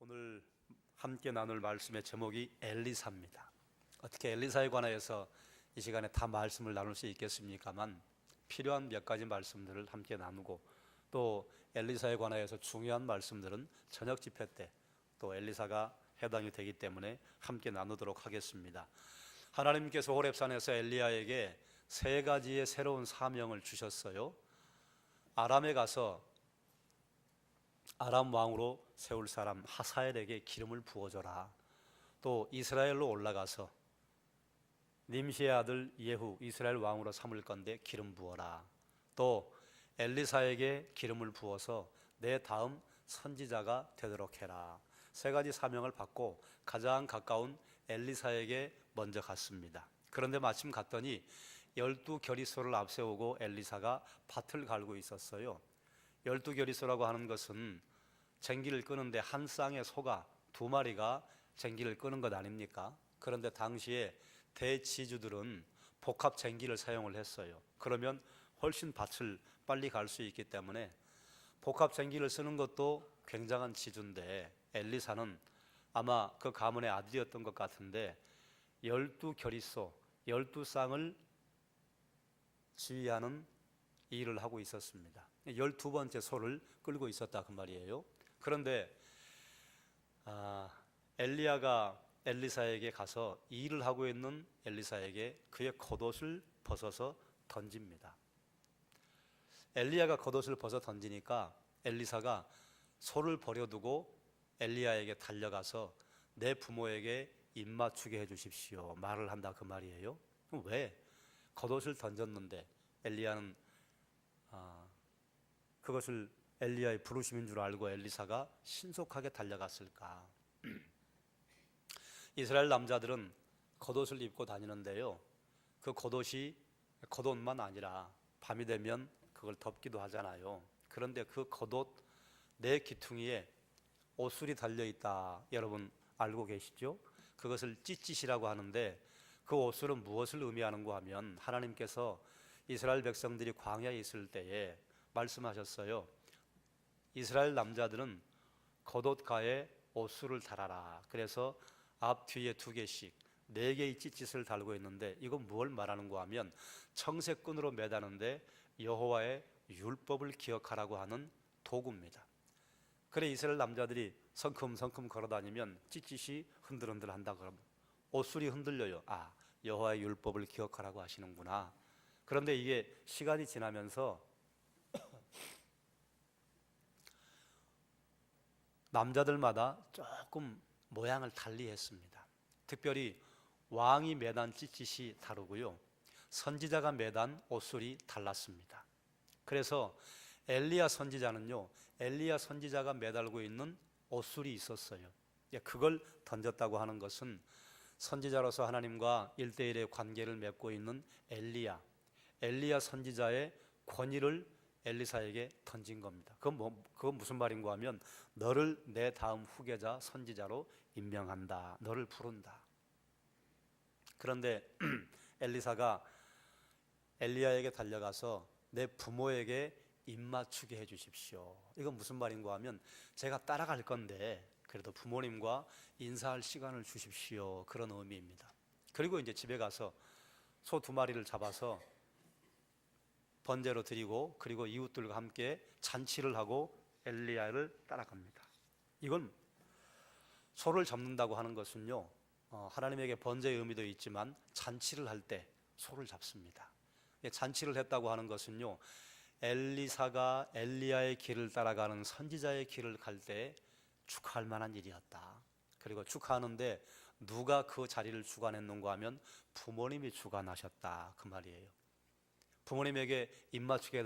오늘 함께 나눌 말씀의 제목이 엘리사입니다. 어떻게 엘리사에 관하여서 이 시간에 다 말씀을 나눌 수 있겠습니까만 필요한 몇 가지 말씀들을 함께 나누고 또 엘리사에 관하여서 중요한 말씀들은 저녁 집회 때 또 엘리사가 해당이 되기 때문에 함께 나누도록 하겠습니다. 하나님께서 호렙산에서 엘리야에게 세 가지의 새로운 사명을 주셨어요. 아람에 가서 아람 왕으로 세울 사람 하사엘에게 기름을 부어줘라. 또 이스라엘로 올라가서 님시의 아들 예후 이스라엘 왕으로 삼을 건데 기름 부어라. 또 엘리사에게 기름을 부어서 내 다음 선지자가 되도록 해라. 세 가지 사명을 받고 가장 가까운 엘리사에게 먼저 갔습니다. 그런데 마침 갔더니 12겨리소를 앞세우고 엘리사가 밭을 갈고 있었어요. 12겨리소라고 하는 것은 쟁기를 끄는데 한 쌍의 소가 2마리가 쟁기를 끄는 것 아닙니까? 그런데 당시에 대지주들은 복합 쟁기를 사용을 했어요. 그러면 훨씬 밭을 빨리 갈 수 있기 때문에 복합 쟁기를 쓰는 것도 굉장한 지주인데 엘리사는 아마 그 가문의 아들이었던 것 같은데 12겨리소 12쌍을 지휘하는 일을 하고 있었습니다. 12번째 소를 끌고 있었다 그 말이에요. 그런데 엘리야가 엘리사에게 가서 일을 하고 있는 엘리사에게 그의 겉옷을 벗어서 던집니다. 엘리야가 겉옷을 벗어 던지니까 엘리사가 소를 버려두고 엘리야에게 달려가서 내 부모에게 입맞추게 해주십시오 말을 한다 그 말이에요. 왜? 겉옷을 던졌는데 엘리야는 그것을 엘리야의 부르심인 줄 알고 엘리사가 신속하게 달려갔을까? 이스라엘 남자들은 겉옷을 입고 다니는데요, 그 겉옷이 겉옷만 아니라 밤이 되면 그걸 덮기도 하잖아요. 그런데 그 겉옷 내 귀퉁이에 옷술이 달려있다, 여러분 알고 계시죠? 그것을 찢짓이라고 하는데 그 옷술은 무엇을 의미하는가 하면 하나님께서 이스라엘 백성들이 광야에 있을 때에 말씀하셨어요. 이스라엘 남자들은 겉옷가에 옷술을 달아라. 그래서 앞 뒤에 2개씩 4개의 찢짓을 달고 있는데 이건 뭘 말하는가 하면 청색끈으로 매다는데 여호와의 율법을 기억하라고 하는 도구입니다. 그래 이스라엘 남자들이 성큼성큼 걸어다니면 찢짓이 흔들흔들 한다 그러면 옷술이 흔들려요. 여호와의 율법을 기억하라고 하시는구나. 그런데 이게 시간이 지나면서 남자들마다 조금 모양을 달리 했습니다. 특별히 왕이 매단 찢짓이 다르고요, 선지자가 매단 옷술이 달랐습니다. 그래서 엘리야 선지자는요, 엘리야 선지자가 매달고 있는 옷술이 있었어요. 그걸 던졌다고 하는 것은 선지자로서 하나님과 1대1의 관계를 맺고 있는 엘리야 선지자의 권위를 엘리사에게 던진 겁니다. 그건 무슨 말인가 하면 너를 내 다음 후계자 선지자로 임명한다, 너를 부른다. 그런데 엘리사가 엘리야에게 달려가서 내 부모에게 입맞추게 해주십시오. 이건 무슨 말인가 하면 제가 따라갈 건데 그래도 부모님과 인사할 시간을 주십시오, 그런 의미입니다. 그리고 이제 집에 가서 소 2마리를 잡아서 번제로 드리고 그리고 이웃들과 함께 잔치를 하고 엘리야를 따라갑니다. 이건 소를 잡는다고 하는 것은요, 하나님에게 번제의 의미도 있지만 잔치를 할 때 소를 잡습니다. 잔치를 했다고 하는 것은요, 엘리사가 엘리야의 길을 따라가는 선지자의 길을 갈 때 축하할 만한 일이었다. 그리고 축하하는데 누가 그 자리를 주관했는가 하면 부모님이 주관하셨다 그 말이에요. 부모님에게 입맞추게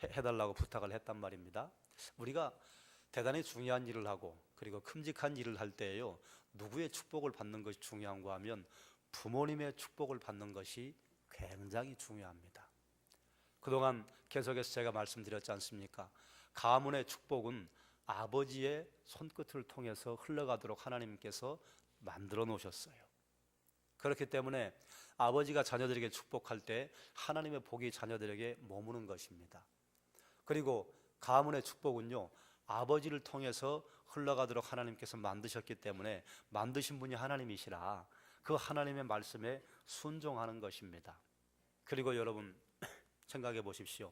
해달라고 부탁을 했단 말입니다. 우리가 대단히 중요한 일을 하고 그리고 큼직한 일을 할 때에요, 누구의 축복을 받는 것이 중요한가 하면 부모님의 축복을 받는 것이 굉장히 중요합니다. 그동안 계속해서 제가 말씀드렸지 않습니까? 가문의 축복은 아버지의 손끝을 통해서 흘러가도록 하나님께서 만들어 놓으셨어요. 그렇기 때문에 아버지가 자녀들에게 축복할 때 하나님의 복이 자녀들에게 머무는 것입니다. 그리고 가문의 축복은요, 아버지를 통해서 흘러가도록 하나님께서 만드셨기 때문에 만드신 분이 하나님이시라 그 하나님의 말씀에 순종하는 것입니다. 그리고 여러분 생각해 보십시오.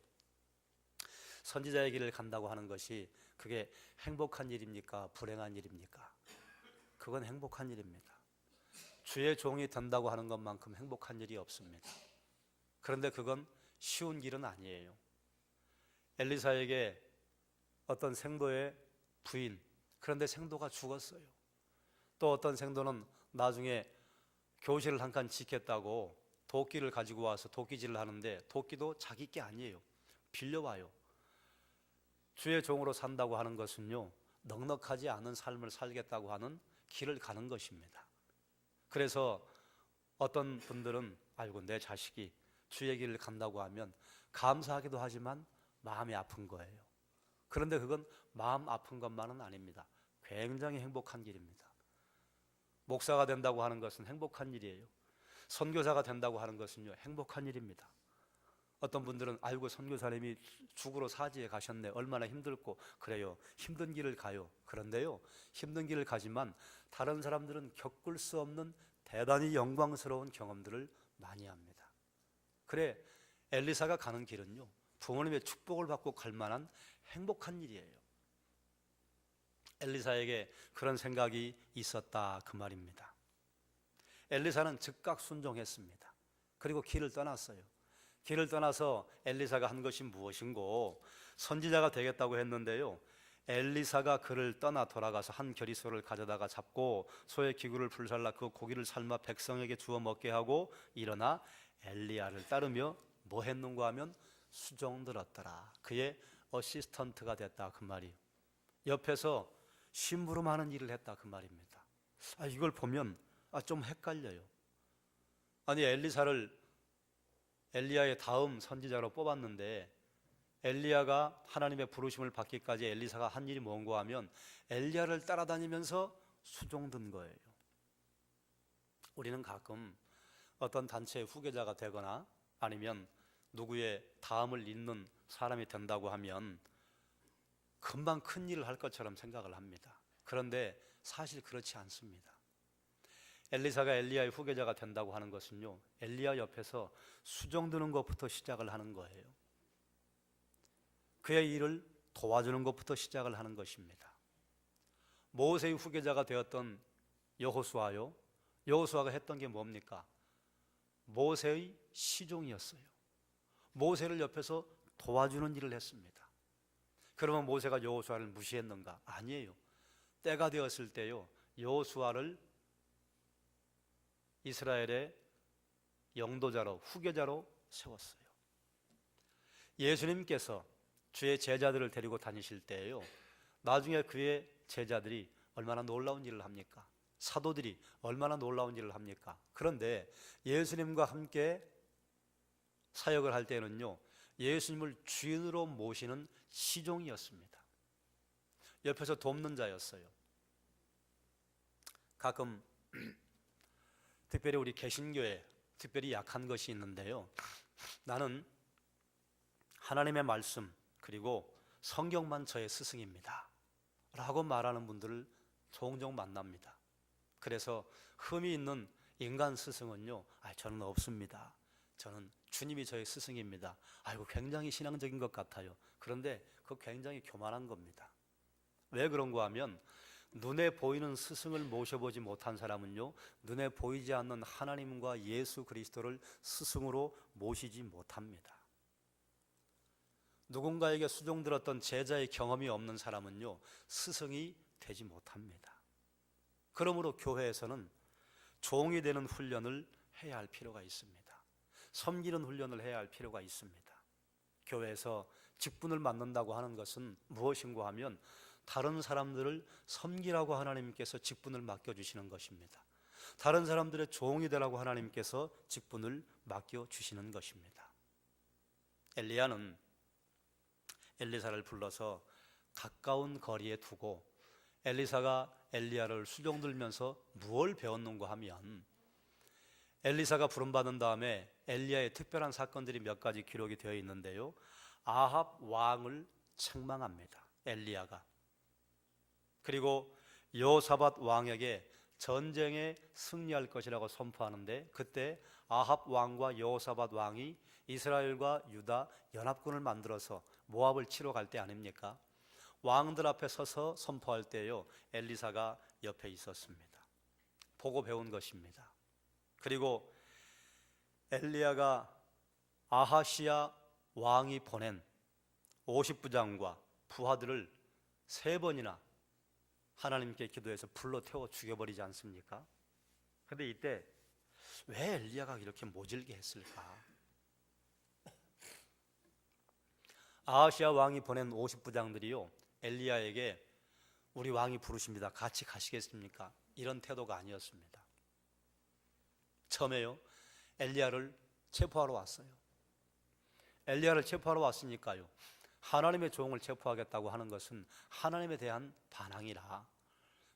선지자의 길을 간다고 하는 것이 그게 행복한 일입니까? 불행한 일입니까? 그건 행복한 일입니다. 주의 종이 된다고 하는 것만큼 행복한 일이 없습니다. 그런데 그건 쉬운 길은 아니에요. 엘리사에게 어떤 생도의 부인, 그런데 생도가 죽었어요. 또 어떤 생도는 나중에 교실을 한 칸 짓겠다고 도끼를 가지고 와서 도끼질을 하는데 도끼도 자기 게 아니에요. 빌려와요. 주의 종으로 산다고 하는 것은요, 넉넉하지 않은 삶을 살겠다고 하는 길을 가는 것입니다. 그래서 어떤 분들은 아이고 내 자식이 주의 길을 간다고 하면 감사하기도 하지만 마음이 아픈 거예요. 그런데 그건 마음 아픈 것만은 아닙니다. 굉장히 행복한 길입니다. 목사가 된다고 하는 것은 행복한 일이에요. 선교사가 된다고 하는 것은요, 행복한 일입니다. 어떤 분들은 아이고 선교사님이 죽으러 사지에 가셨네, 얼마나 힘들고. 그래요, 힘든 길을 가요. 그런데요, 힘든 길을 가지만 다른 사람들은 겪을 수 없는 대단히 영광스러운 경험들을 많이 합니다. 그래, 엘리사가 가는 길은요, 부모님의 축복을 받고 갈 만한 행복한 일이에요. 엘리사에게 그런 생각이 있었다 그 말입니다. 엘리사는 즉각 순종했습니다. 그리고 길을 떠났어요. 길을 떠나서 엘리사가 한 것이 무엇인고, 선지자가 되겠다고 했는데요, 엘리사가 그를 떠나 돌아가서 한 겨리소를 가져다가 잡고 소의 기구를 불살라 그 고기를 삶아 백성에게 주어 먹게 하고 일어나 엘리야를 따르며 뭐 했는가 하면 수종 들었더라. 그의 어시스턴트가 됐다 그 말이에요. 옆에서 심부름하는 일을 했다 그 말입니다. 이걸 보면 좀 헷갈려요. 아니 엘리사를 엘리야의 다음 선지자로 뽑았는데 엘리야가 하나님의 부르심을 받기까지 엘리사가 한 일이 뭔가 하면 엘리야를 따라다니면서 수종든 거예요. 우리는 가끔 어떤 단체의 후계자가 되거나 아니면 누구의 다음을 잇는 사람이 된다고 하면 금방 큰 일을 할 것처럼 생각을 합니다. 그런데 사실 그렇지 않습니다. 엘리사가 엘리야의 후계자가 된다고 하는 것은요, 엘리야 옆에서 수종드는 것부터 시작을 하는 거예요. 그의 일을 도와주는 것부터 시작을 하는 것입니다. 모세의 후계자가 되었던 여호수아요, 여호수아가 했던 게 뭡니까? 모세의 시종이었어요. 모세를 옆에서 도와주는 일을 했습니다. 그러면 모세가 여호수아를 무시했는가? 아니에요. 때가 되었을 때요, 여호수아를 이스라엘의 영도자로, 후계자로 세웠어요. 예수님께서 주의 제자들을 데리고 다니실 때에요, 나중에 그의 제자들이 얼마나 놀라운 일을 합니까? 사도들이 얼마나 놀라운 일을 합니까? 그런데 예수님과 함께 사역을 할 때는요, 예수님을 주인으로 모시는 시종이었습니다. 옆에서 돕는 자였어요. 가끔 특별히 우리 개신교에 특별히 약한 것이 있는데요, 나는 하나님의 말씀 그리고 성경만 저의 스승입니다 라고 말하는 분들을 종종 만납니다. 그래서 흠이 있는 인간 스승은요, 저는 없습니다. 저는 주님이 저의 스승입니다. 이거 굉장히 신앙적인 것 같아요. 그런데 그거 굉장히 교만한 겁니다. 왜 그런가 하면 눈에 보이는 스승을 모셔보지 못한 사람은요, 눈에 보이지 않는 하나님과 예수 그리스도를 스승으로 모시지 못합니다. 누군가에게 수종들었던 제자의 경험이 없는 사람은요, 스승이 되지 못합니다. 그러므로 교회에서는 종이 되는 훈련을 해야 할 필요가 있습니다. 섬기는 훈련을 해야 할 필요가 있습니다. 교회에서 직분을 맡는다고 하는 것은 무엇인가 하면 다른 사람들을 섬기라고 하나님께서 직분을 맡겨주시는 것입니다. 다른 사람들의 종이 되라고 하나님께서 직분을 맡겨주시는 것입니다. 엘리야는 엘리사를 불러서 가까운 거리에 두고 엘리사가 엘리야를 수종들면서 무엇을 배웠는가 하면, 엘리사가 부름받은 다음에 엘리야의 특별한 사건들이 몇 가지 기록이 되어 있는데요, 아합 왕을 책망합니다. 엘리야가 그리고 여호사밧 왕에게 전쟁에 승리할 것이라고 선포하는데, 그때 아합 왕과 여호사밧 왕이 이스라엘과 유다 연합군을 만들어서 모압을 치러 갈 때 아닙니까? 왕들 앞에 서서 선포할 때요, 엘리사가 옆에 있었습니다. 보고 배운 것입니다. 그리고 엘리야가 아하시야 왕이 보낸 50부장과 부하들을 3번이나 하나님께 기도해서 불러 태워 죽여버리지 않습니까? 그런데 이때 왜 엘리야가 이렇게 모질게 했을까? 아하시야 왕이 보낸 50부장들이요, 엘리야에게 우리 왕이 부르십니다, 같이 가시겠습니까? 이런 태도가 아니었습니다. 처음에요, 엘리야를 체포하러 왔어요. 엘리야를 체포하러 왔으니까요, 하나님의 종을 체포하겠다고 하는 것은 하나님에 대한 반항이라.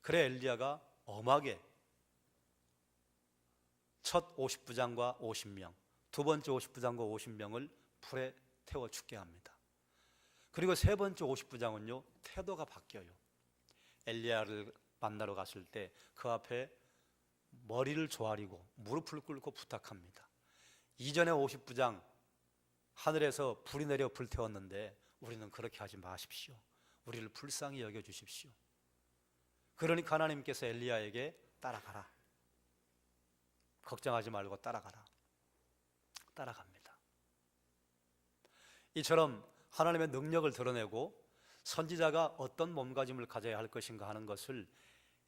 그래 엘리야가 엄하게 첫 50부장과 50명, 두 번째 50부장과 50명을 불에 태워 죽게 합니다. 그리고 세 번째 50부장은요, 태도가 바뀌어요. 엘리야를 만나러 갔을 때 그 앞에 머리를 조아리고 무릎을 꿇고 부탁합니다. 이전에 50부장 하늘에서 불이 내려 불태웠는데 우리는 그렇게 하지 마십시오. 우리를 불쌍히 여겨주십시오. 그러니까 하나님께서 엘리야에게 따라가라, 걱정하지 말고 따라가라. 따라갑니다. 이처럼 하나님의 능력을 드러내고 선지자가 어떤 몸가짐을 가져야 할 것인가 하는 것을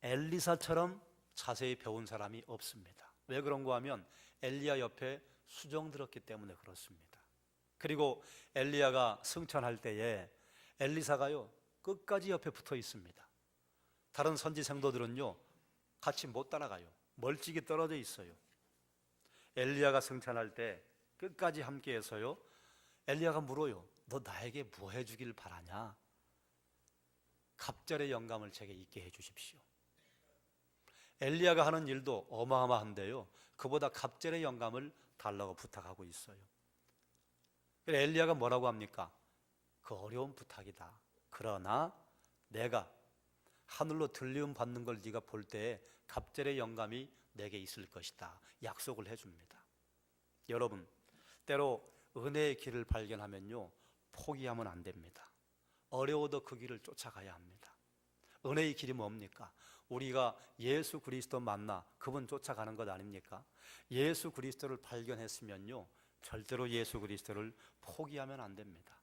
엘리사처럼 자세히 배운 사람이 없습니다. 왜 그런가 하면 엘리야 옆에 수종 들었기 때문에 그렇습니다. 그리고 엘리야가 승천할 때에 엘리사가요, 끝까지 옆에 붙어 있습니다. 다른 선지 생도들은요, 같이 못 따라가요. 멀찍이 떨어져 있어요. 엘리야가 승천할 때 끝까지 함께해서요, 엘리야가 물어요. 너 나에게 뭐 해주길 바라냐? 갑절의 영감을 제게 있게 해주십시오. 엘리야가 하는 일도 어마어마한데요, 그보다 갑절의 영감을 달라고 부탁하고 있어요. 엘리야가 뭐라고 합니까? 그 어려운 부탁이다. 그러나 내가 하늘로 들리움 받는 걸 네가 볼 때에 갑절의 영감이 내게 있을 것이다. 약속을 해줍니다. 여러분, 때로 은혜의 길을 발견하면요, 포기하면 안 됩니다. 어려워도 그 길을 쫓아가야 합니다. 은혜의 길이 뭡니까? 우리가 예수 그리스도 만나 그분 쫓아가는 것 아닙니까? 예수 그리스도를 발견했으면요, 절대로 예수 그리스도를 포기하면 안 됩니다.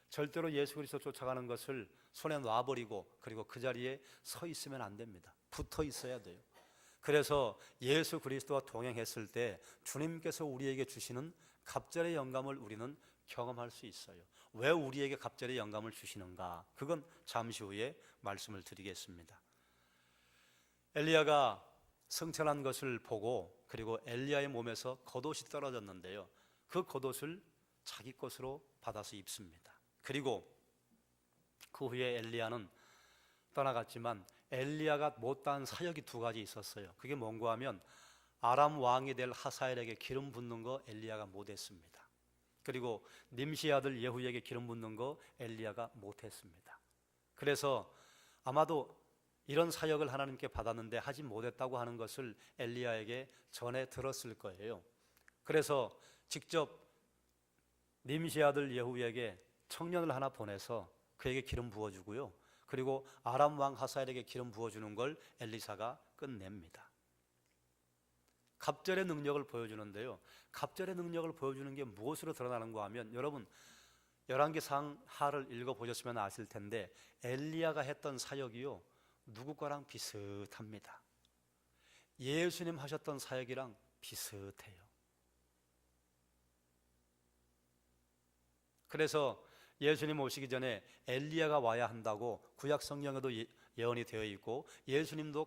절대로 예수 그리스도 쫓아가는 것을 손에 놔버리고 그리고 그 자리에 서 있으면 안 됩니다. 붙어 있어야 돼요. 그래서 예수 그리스도와 동행했을 때 주님께서 우리에게 주시는 갑절의 영감을 우리는 경험할 수 있어요. 왜 우리에게 갑절의 영감을 주시는가? 그건 잠시 후에 말씀을 드리겠습니다. 엘리야가 승천한 것을 보고 그리고 엘리야의 몸에서 겉옷이 떨어졌는데요, 그 겉옷을 자기 것으로 받아서 입습니다. 그리고 그 후에 엘리야는 떠나갔지만 엘리야가 못다한 사역이 2가지 있었어요. 그게 뭔가 하면 아람 왕이 될 하사엘에게 기름 붓는 거 엘리야가 못했습니다. 그리고 님시 아들 예후에게 기름 붓는 거 엘리야가 못했습니다. 그래서 아마도 이런 사역을 하나님께 받았는데 하지 못했다고 하는 것을 엘리야에게 전해 들었을 거예요. 그래서 직접 님시 아들 예후에게 청년을 하나 보내서 그에게 기름 부어주고요, 그리고 아람 왕 하사엘에게 기름 부어주는 걸 엘리사가 끝냅니다. 갑절의 능력을 보여주는데요, 갑절의 능력을 보여주는 게 무엇으로 드러나는가 하면, 여러분 열왕기상 하를 읽어보셨으면 아실 텐데 엘리야가 했던 사역이요, 누구 거랑 비슷합니다. 예수님 하셨던 사역이랑 비슷해요. 그래서 예수님 오시기 전에 엘리야가 와야 한다고 구약 성경에도 예언이 되어 있고, 예수님도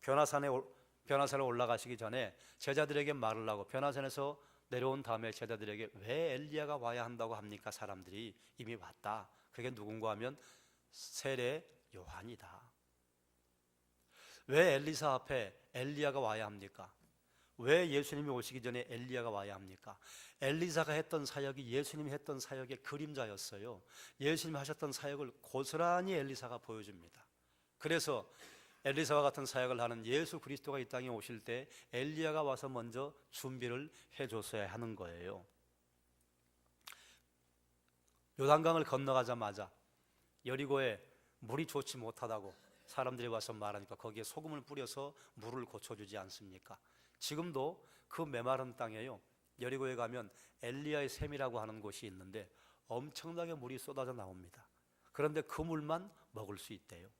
변화산에 올라가시기 전에 제자들에게 말을 하고 변화산에서 내려온 다음에 제자들에게 왜 엘리야가 와야 한다고 합니까? 사람들이 이미 왔다. 그게 누군가 하면 세례 요한이다. 왜 엘리사 앞에 엘리야가 와야 합니까? 왜 예수님이 오시기 전에 엘리야가 와야 합니까? 엘리사가 했던 사역이 예수님이 했던 사역의 그림자였어요. 예수님이 하셨던 사역을 고스란히 엘리사가 보여줍니다. 그래서 엘리사와 같은 사역을 하는 예수 그리스도가 이 땅에 오실 때 엘리야가 와서 먼저 준비를 해줬어야 하는 거예요. 요단강을 건너가자마자 여리고에 물이 좋지 못하다고 사람들이 와서 말하니까 거기에 소금을 뿌려서 물을 고쳐주지 않습니까? 지금도 그 메마른 땅에요, 여리고에 가면 엘리야의 샘이라고 하는 곳이 있는데 엄청나게 물이 쏟아져 나옵니다. 그런데 그 물만 먹을 수 있대요.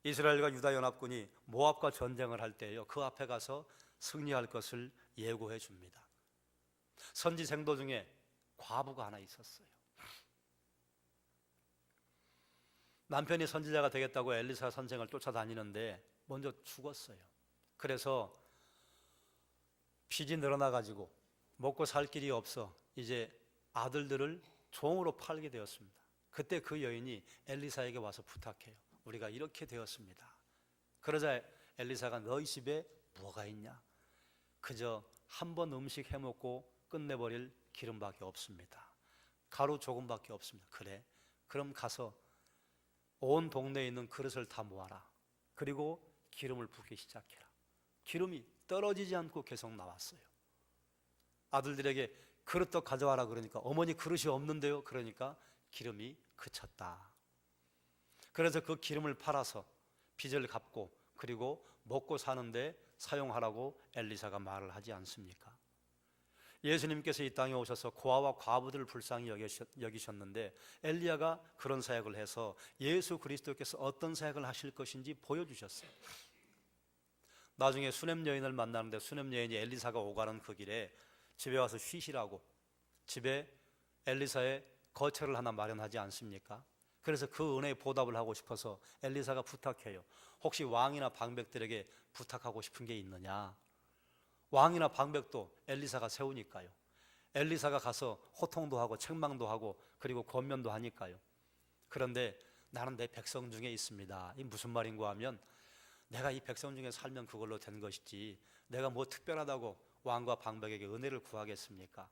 이스라엘과 유다 연합군이 모압과 전쟁을 할 때요, 그 앞에 가서 승리할 것을 예고해 줍니다. 선지생도 중에 과부가 하나 있었어요. 남편이 선지자가 되겠다고 엘리사 선생을 쫓아다니는데 먼저 죽었어요. 그래서 빚이 늘어나가지고 먹고 살 길이 없어 이제 아들들을 종으로 팔게 되었습니다. 그때 그 여인이 엘리사에게 와서 부탁해요. 우리가 이렇게 되었습니다. 그러자 엘리사가 너희 집에 뭐가 있냐? 그저 한 번 음식 해먹고 끝내버릴 기름밖에 없습니다. 가루 조금밖에 없습니다. 그래? 그럼 가서 온 동네에 있는 그릇을 다 모아라. 그리고 기름을 붓기 시작해라. 기름이 떨어지지 않고 계속 나왔어요. 아들들에게 그릇도 가져와라 그러니까 어머니 그릇이 없는데요. 그러니까 기름이 그쳤다. 그래서 그 기름을 팔아서 빚을 갚고 그리고 먹고 사는데 사용하라고 엘리사가 말을 하지 않습니까? 예수님께서 이 땅에 오셔서 고아와 과부들을 불쌍히 여기셨는데 엘리야가 그런 사역을 해서 예수 그리스도께서 어떤 사역을 하실 것인지 보여주셨어요. 나중에 수넴 여인을 만나는데 수넴 여인이 엘리사가 오가는 그 길에 집에 와서 쉬시라고 집에 엘리사의 거처를 하나 마련하지 않습니까? 그래서 그 은혜에 보답을 하고 싶어서 엘리사가 부탁해요. 혹시 왕이나 방백들에게 부탁하고 싶은 게 있느냐? 왕이나 방백도 엘리사가 세우니까요. 엘리사가 가서 호통도 하고 책망도 하고 그리고 권면도 하니까요. 그런데 나는 내 백성 중에 있습니다. 이 무슨 말인가 하면 내가 이 백성 중에 살면 그걸로 된 것이지 내가 뭐 특별하다고 왕과 방백에게 은혜를 구하겠습니까?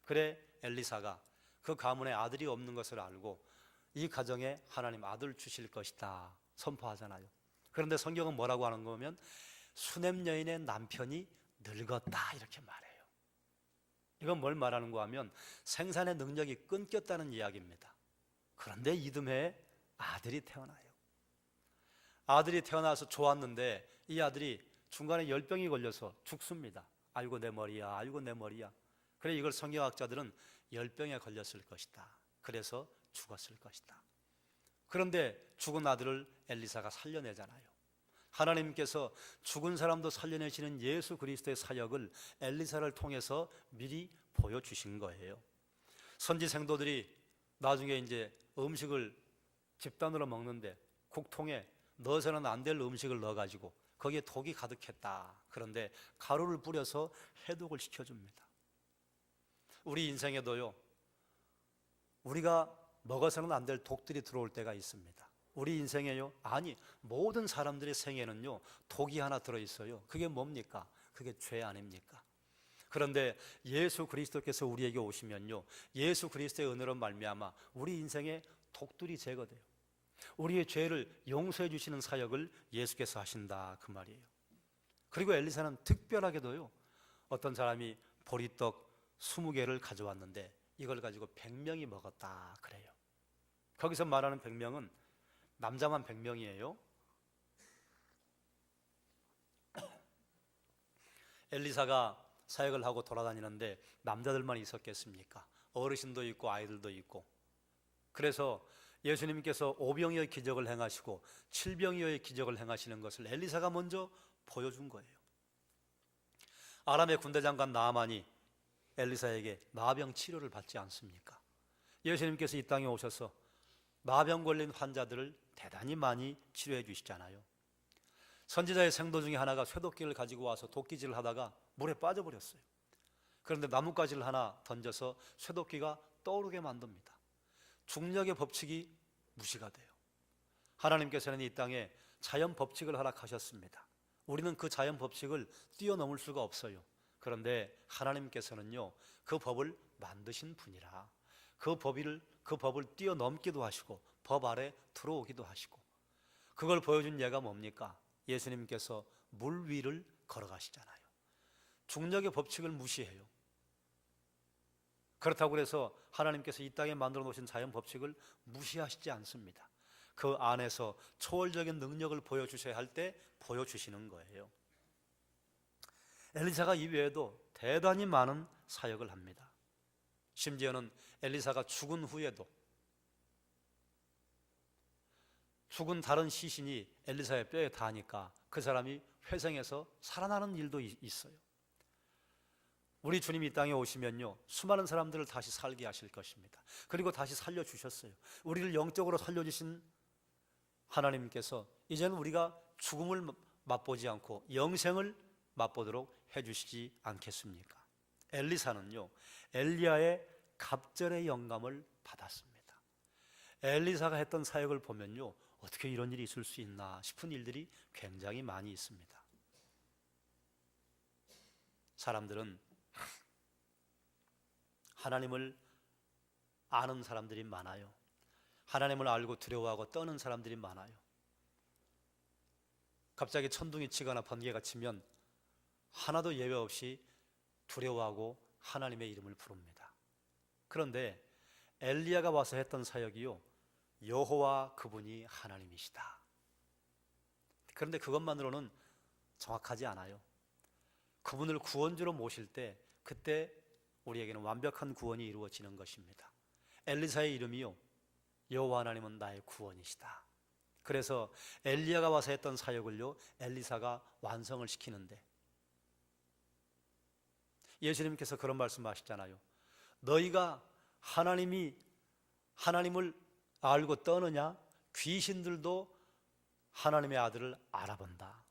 그래 엘리사가 그 가문에 아들이 없는 것을 알고 이 가정에 하나님 아들 주실 것이다 선포하잖아요. 그런데 성경은 뭐라고 하는 거면 수넴 여인의 남편이 늙었다 이렇게 말해요. 이건 뭘 말하는 거 하면 생산의 능력이 끊겼다는 이야기입니다. 그런데 이듬해 아들이 태어나요. 아들이 태어나서 좋았는데 이 아들이 중간에 열병이 걸려서 죽습니다. 아이고 내 머리야, 아이고 내 머리야. 그래 이걸 성경학자들은 열병에 걸렸을 것이다. 그래서 죽었을 것이다. 그런데 죽은 아들을 엘리사가 살려내잖아요. 하나님께서 죽은 사람도 살려내시는 예수 그리스도의 사역을 엘리사를 통해서 미리 보여주신 거예요. 선지 생도들이 나중에 이제 음식을 집단으로 먹는데 국통에 넣어서는 안 될 음식을 넣어가지고 거기에 독이 가득했다. 그런데 가루를 뿌려서 해독을 시켜줍니다. 우리 인생에도요, 우리가 먹어서는 안 될 독들이 들어올 때가 있습니다. 우리 인생에요, 아니 모든 사람들의 생에는요 독이 하나 들어있어요. 그게 뭡니까? 그게 죄 아닙니까? 그런데 예수 그리스도께서 우리에게 오시면요, 예수 그리스도의 은혜로 말미암아 우리 인생에 독들이 제거돼요. 우리의 죄를 용서해 주시는 사역을 예수께서 하신다 그 말이에요. 그리고 엘리사는 특별하게도요, 어떤 사람이 보리떡 20개를 가져왔는데 이걸 가지고 100명이 먹었다 그래요. 거기서 말하는 100명은 남자만 100명이에요. 엘리사가 사역을 하고 돌아다니는데 남자들만 있었겠습니까? 어르신도 있고 아이들도 있고. 그래서 예수님께서 오병이어의 기적을 행하시고 칠병이어의 기적을 행하시는 것을 엘리사가 먼저 보여준 거예요. 아람의 군대장관 나아만이 엘리사에게 나병 치료를 받지 않습니까? 예수님께서 이 땅에 오셔서 나병 걸린 환자들을 대단히 많이 치료해 주시잖아요. 선지자의 생도 중에 하나가 쇠도끼를 가지고 와서 도끼질을 하다가 물에 빠져버렸어요. 그런데 나뭇가지를 하나 던져서 쇠도끼가 떠오르게 만듭니다. 중력의 법칙이 무시가 돼요. 하나님께서는 이 땅에 자연 법칙을 허락하셨습니다. 우리는 그 자연 법칙을 뛰어넘을 수가 없어요. 그런데 하나님께서는요, 그 법을 만드신 분이라 그 법을 뛰어넘기도 하시고 법 아래 들어오기도 하시고, 그걸 보여준 예가 뭡니까? 예수님께서 물 위를 걸어가시잖아요. 중력의 법칙을 무시해요. 그렇다고 해서 하나님께서 이 땅에 만들어 놓으신 자연 법칙을 무시하시지 않습니다. 그 안에서 초월적인 능력을 보여주셔야 할 때 보여주시는 거예요. 엘리사가 이외에도 대단히 많은 사역을 합니다. 심지어는 엘리사가 죽은 후에도 죽은 다른 시신이 엘리사의 뼈에 닿으니까 그 사람이 회생해서 살아나는 일도 있어요. 우리 주님이 이 땅에 오시면요, 수많은 사람들을 다시 살게 하실 것입니다. 그리고 다시 살려주셨어요. 우리를 영적으로 살려주신 하나님께서 이제는 우리가 죽음을 맛보지 않고 영생을 맛보도록 해주시지 않겠습니까? 엘리사는요, 엘리야의 갑절의 영감을 받았습니다. 엘리사가 했던 사역을 보면요, 어떻게 이런 일이 있을 수 있나 싶은 일들이 굉장히 많이 있습니다. 사람들은 하나님을 아는 사람들이 많아요. 하나님을 알고 두려워하고 떠는 사람들이 많아요. 갑자기 천둥이 치거나 번개가 치면 하나도 예외 없이 두려워하고 하나님의 이름을 부릅니다. 그런데 엘리야가 와서 했던 사역이요, 여호와 그분이 하나님이시다. 그런데 그것만으로는 정확하지 않아요. 그분을 구원주로 모실 때 그때 우리에게는 완벽한 구원이 이루어지는 것입니다. 엘리사의 이름이요, 여호와 하나님은 나의 구원이시다. 그래서 엘리야가 와서 했던 사역을요, 엘리사가 완성을 시키는데, 예수님께서 그런 말씀하시잖아요. 너희가 하나님을 알고 떠느냐? 귀신들도 하나님의 아들을 알아본다.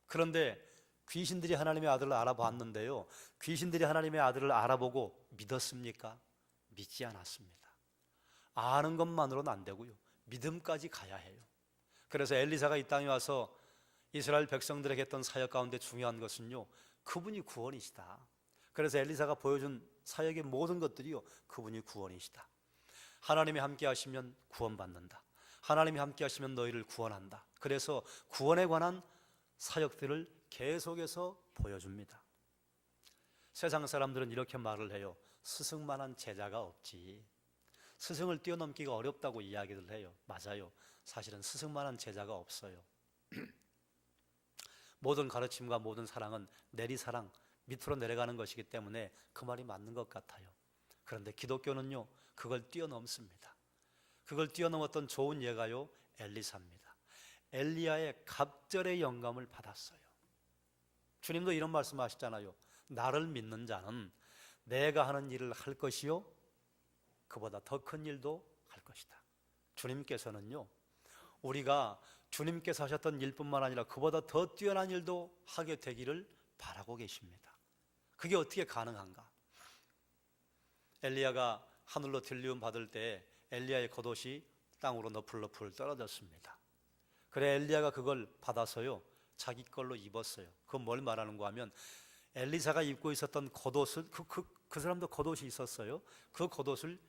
그런데 귀신들이 하나님의 아들을 알아봤는데요, 귀신들이 하나님의 아들을 알아보고 믿었습니까? 믿지 않았습니다. 아는 것만으로는 안 되고요, 믿음까지 가야 해요. 그래서 엘리사가 이 땅에 와서 이스라엘 백성들에게 했던 사역 가운데 중요한 것은요, 그분이 구원이시다. 그래서 엘리사가 보여준 사역의 모든 것들이요, 그분이 구원이시다. 하나님이 함께 하시면 구원받는다. 하나님이 함께 하시면 너희를 구원한다. 그래서 구원에 관한 사역들을 계속해서 보여줍니다. 세상 사람들은 이렇게 말을 해요. 스승만한 제자가 없지. 스승을 뛰어넘기가 어렵다고 이야기를 해요. 맞아요. 사실은 스승만한 제자가 없어요. 모든 가르침과 모든 사랑은 내리사랑, 밑으로 내려가는 것이기 때문에 그 말이 맞는 것 같아요. 그런데 기독교는요, 그걸 뛰어넘습니다. 그걸 뛰어넘었던 좋은 예가요, 엘리사입니다. 엘리야의 갑절의 영감을 받았어요. 주님도 이런 말씀하시잖아요. 나를 믿는 자는 내가 하는 일을 할 것이요, 그보다 더 큰 일도 할 것이다. 주님께서는요, 우리가 주님께서 하셨던 일뿐만 아니라 그보다 더 뛰어난 일도 하게 되기를 바라고 계십니다. 그게 어떻게 가능한가? 엘리야가 하늘로 들리움 받을 때 엘리야의 겉옷이 땅으로 너풀너풀 떨어졌습니다. 그래 엘리야가 그걸 받아서요, 자기 걸로 입었어요. 그건 뭘 말하는 거 하면, 엘리사가 입고 있었던 겉옷을 그 사람도 겉옷이 있었어요. 그 겉옷을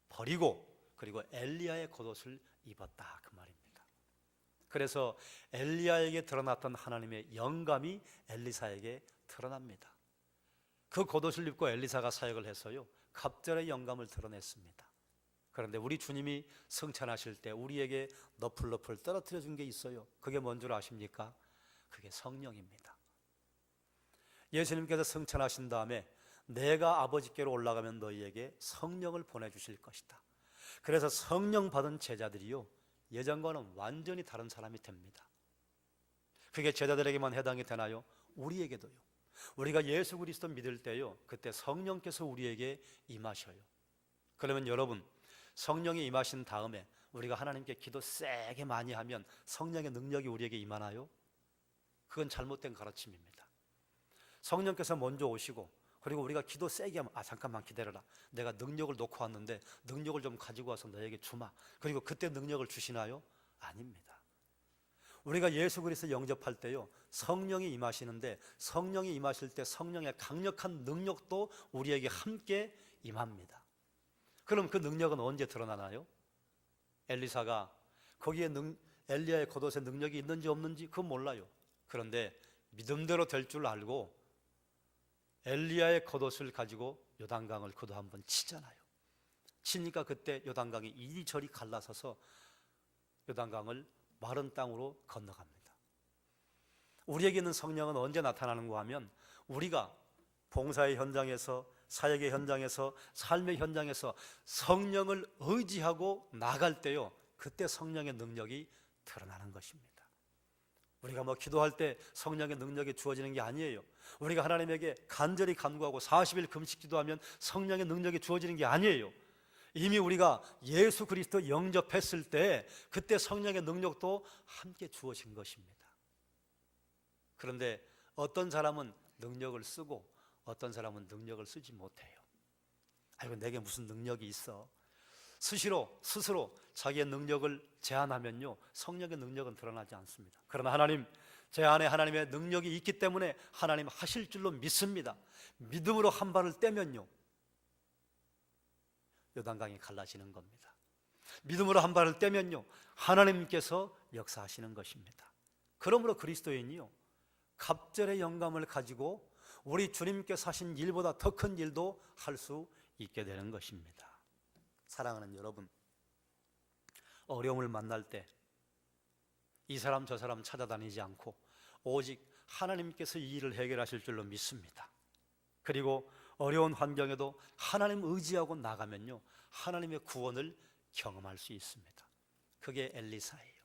버리고 그리고 엘리야의 겉옷을 입었다, 그 말입니다. 그래서 엘리야에게 드러났던 하나님의 영감이 엘리사에게 드러납니다. 그 겉옷을 입고 엘리사가 사역을 해서요, 갑절의 영감을 드러냈습니다. 그런데 우리 주님이 승천하실 때 우리에게 너풀너풀 떨어뜨려 준 게 있어요. 그게 뭔 줄 아십니까? 그게 성령입니다. 예수님께서 승천하신 다음에 내가 아버지께로 올라가면 너희에게 성령을 보내주실 것이다. 그래서 성령 받은 제자들이요, 예전과는 완전히 다른 사람이 됩니다. 그게 제자들에게만 해당이 되나요? 우리에게도요. 우리가 예수 그리스도 믿을 때요, 그때 성령께서 우리에게 임하셔요. 그러면 여러분, 성령이 임하신 다음에 우리가 하나님께 기도 세게 많이 하면 성령의 능력이 우리에게 임하나요? 그건 잘못된 가르침입니다. 성령께서 먼저 오시고 그리고 우리가 기도 세게 하면, 잠깐만 기다려라, 내가 능력을 놓고 왔는데 능력을 좀 가지고 와서 너에게 주마. 그리고 그때 능력을 주시나요? 아닙니다. 우리가 예수 그리스도 영접할 때요, 성령이 임하시는데 성령이 임하실 때 성령의 강력한 능력도 우리에게 함께 임합니다. 그럼 그 능력은 언제 드러나나요? 엘리사가 거기에 엘리야의 겉옷에 능력이 있는지 없는지 그건 몰라요. 그런데 믿음대로 될 줄 알고 엘리야의 겉옷을 가지고 요단강을 그도 한번 치잖아요. 치니까 그때 요단강이 이리저리 갈라서서 요단강을 마른 땅으로 건너갑니다. 우리에게는 성령은 언제 나타나는가 하면 우리가 봉사의 현장에서, 사역의 현장에서, 삶의 현장에서 성령을 의지하고 나갈 때요, 그때 성령의 능력이 드러나는 것입니다. 우리가 기도할 때 성령의 능력이 주어지는 게 아니에요. 우리가 하나님에게 간절히 간구하고 40일 금식 기도하면 성령의 능력이 주어지는 게 아니에요. 이미 우리가 예수 그리스도 영접했을 때 그때 성령의 능력도 함께 주어진 것입니다. 그런데 어떤 사람은 능력을 쓰고 어떤 사람은 능력을 쓰지 못해요. 아이고, 내게 무슨 능력이 있어. 스스로 자기의 능력을 제한하면요, 성령의 능력은 드러나지 않습니다. 그러나 하나님, 제 안에 하나님의 능력이 있기 때문에 하나님 하실 줄로 믿습니다. 믿음으로 한 발을 떼면요, 요단강이 갈라지는 겁니다. 믿음으로 한 발을 떼면요, 하나님께서 역사하시는 것입니다. 그러므로 그리스도인이요, 갑절의 영감을 가지고 우리 주님께서 하신 일보다 더 큰 일도 할 수 있게 되는 것입니다. 사랑하는 여러분, 어려움을 만날 때 이 사람 저 사람 찾아다니지 않고 오직 하나님께서 이 일을 해결하실 줄로 믿습니다. 그리고 어려운 환경에도 하나님 의지하고 나가면요, 하나님의 구원을 경험할 수 있습니다. 그게 엘리사예요.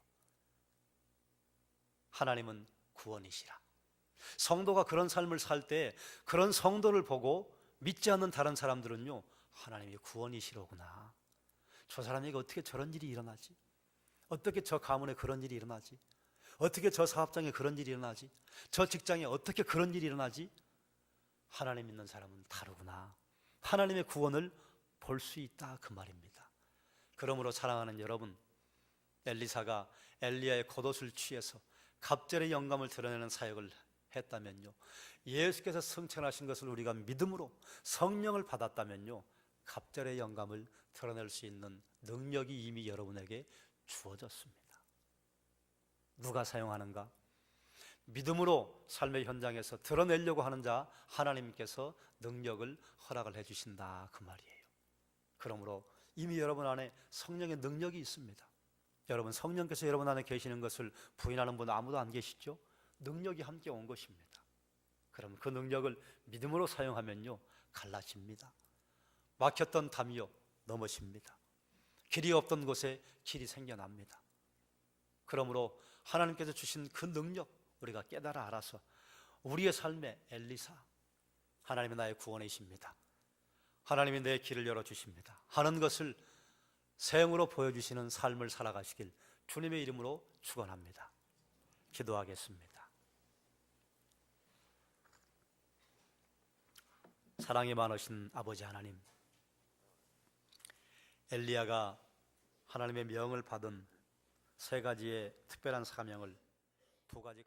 하나님은 구원이시라. 성도가 그런 삶을 살 때 그런 성도를 보고 믿지 않는 다른 사람들은요, 하나님이 구원이시로구나. 저 사람에게 어떻게 저런 일이 일어나지? 어떻게 저 가문에 그런 일이 일어나지? 어떻게 저 사업장에 그런 일이 일어나지? 저 직장에 어떻게 그런 일이 일어나지? 하나님 믿는 사람은 다르구나. 하나님의 구원을 볼 수 있다, 그 말입니다. 그러므로 사랑하는 여러분, 엘리사가 엘리야의 겉옷을 취해서 갑절의 영감을 드러내는 사역을 했다면요, 예수께서 승천하신 것을 우리가 믿음으로 성령을 받았다면요, 갑절의 영감을 드러낼 수 있는 능력이 이미 여러분에게 주어졌습니다. 누가 사용하는가? 믿음으로 삶의 현장에서 드러내려고 하는 자, 하나님께서 능력을 허락을 해주신다, 그 말이에요. 그러므로 이미 여러분 안에 성령의 능력이 있습니다. 여러분, 성령께서 여러분 안에 계시는 것을 부인하는 분 아무도 안 계시죠? 능력이 함께 온 것입니다. 그럼 그 능력을 믿음으로 사용하면요, 갈라집니다. 막혔던 담이요, 넘어집니다. 길이 없던 곳에 길이 생겨납니다. 그러므로 하나님께서 주신 그 능력 우리가 깨달아 알아서 우리의 삶의 엘리사, 하나님이 나의 구원이십니다, 하나님이 내 길을 열어주십니다 하는 것을 생으로 보여주시는 삶을 살아가시길 주님의 이름으로 축원합니다. 기도하겠습니다. 사랑이 많으신 아버지 하나님, 엘리야가 하나님의 명을 받은 세 가지의 특별한 사명을 두 가지